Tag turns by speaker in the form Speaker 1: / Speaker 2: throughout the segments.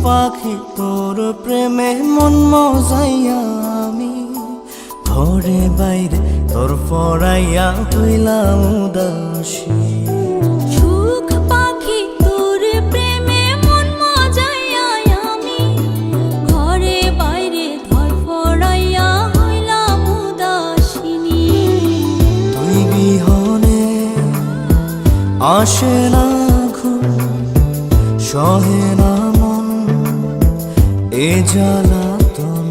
Speaker 1: পাখি তোর প্রেমে মন মজাইয়া আমি ঘরে বাইরে তোর পড়াইয়া হইলাম উদাসী।
Speaker 2: সুখ পাখি তোর প্রেমে মন মজাইয়া আমি ঘরে বাইরে ধর পড়াইয়া হইলাম উদাসিনী।
Speaker 1: তুই বিহনে আসে না ঘুম, সহে না মন এ জ্বালাতন।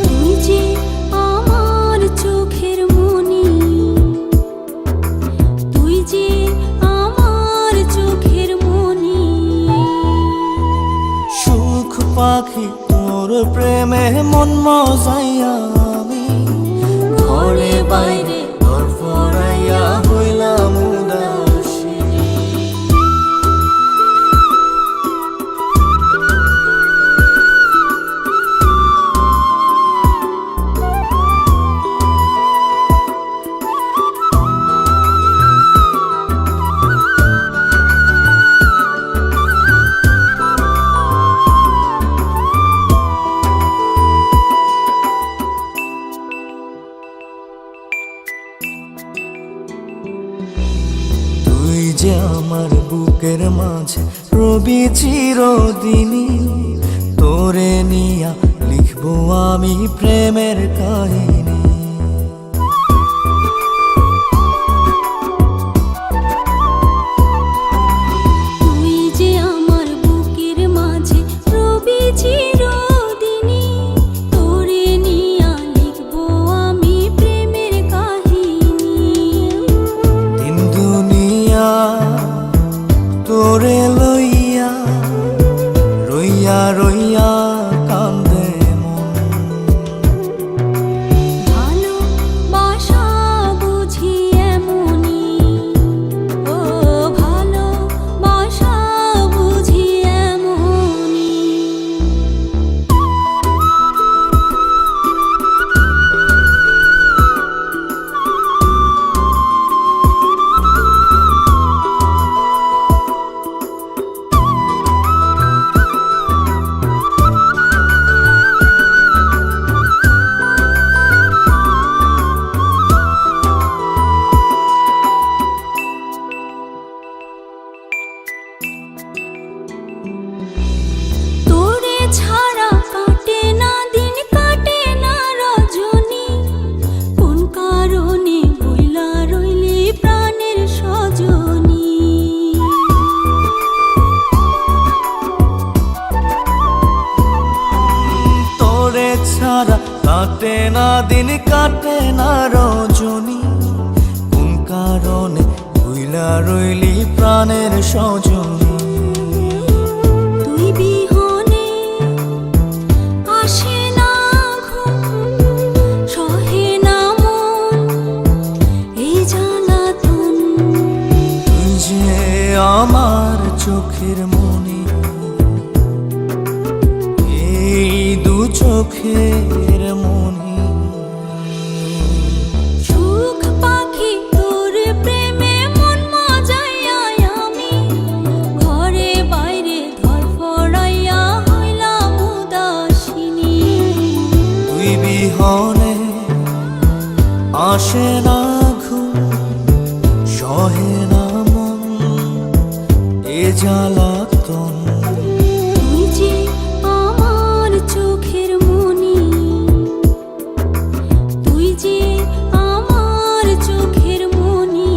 Speaker 2: তুই যে আমার চোখের মনি, তুই যে আমার চোখের মনি।
Speaker 1: সুখ পাখি তোর প্রেমে মন মজাইয়া আমি ঘরে বাইরে তোর পড়াইয়া হইলাম উদাসী। তুই যে আমার বুকের মাঝে রবি চিরদিনই, তোরে নিয়া লিখবো আমি প্রেমের কাহিনী।
Speaker 2: তুই যে আমার বুকের মাঝে রবি চিরদিনই, তোরে নিয়া লিখবো আমি প্রেমের কাহিনী।
Speaker 1: দিন দুনিয়া তোরে লইয়া রইয়া রইয়া কান্দে মন।
Speaker 2: ভালোবাসা বুঝি এমনি, ও ভালোবাসা বুঝি এমনি। তোরে ছাড়া কাটে না দিন, কাটে না রজনী। কোন কারণে ভুইলা রইলি প্রাণের সজনী।
Speaker 1: তোরে ছাড়া কাটে না দিন, কাটে না রজনী। কোন কারণে ভুইলা রইলি প্রাণের সজনী।
Speaker 2: তুই বিহনে আসে না ঘুম, সহে না মন এই জ্বালাতন।
Speaker 1: তুই যে আমার চোখের মনি, এই দু চোখের মনি।
Speaker 2: সুখ পাখি তোর প্রেমে মন মজাইয়া আমি ঘরে বাইরে ধর পড়াইয়া হইলাম উদাসিনী।
Speaker 1: তুই বিহনে আসে না ঘুম, সহে না মন এ জ্বালাতন।
Speaker 2: তুই যে আমার চোখের মনি, তুই যে আমার চোখের মনি।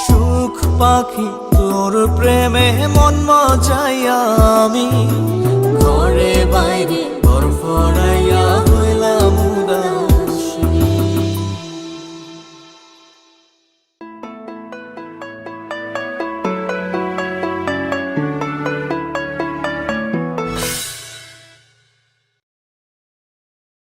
Speaker 1: সুখ পাখি তোর প্রেমে মন মজাইয়া আমি ঘরে বাইরে তোর পড়াইয়া হইলাম উদাস।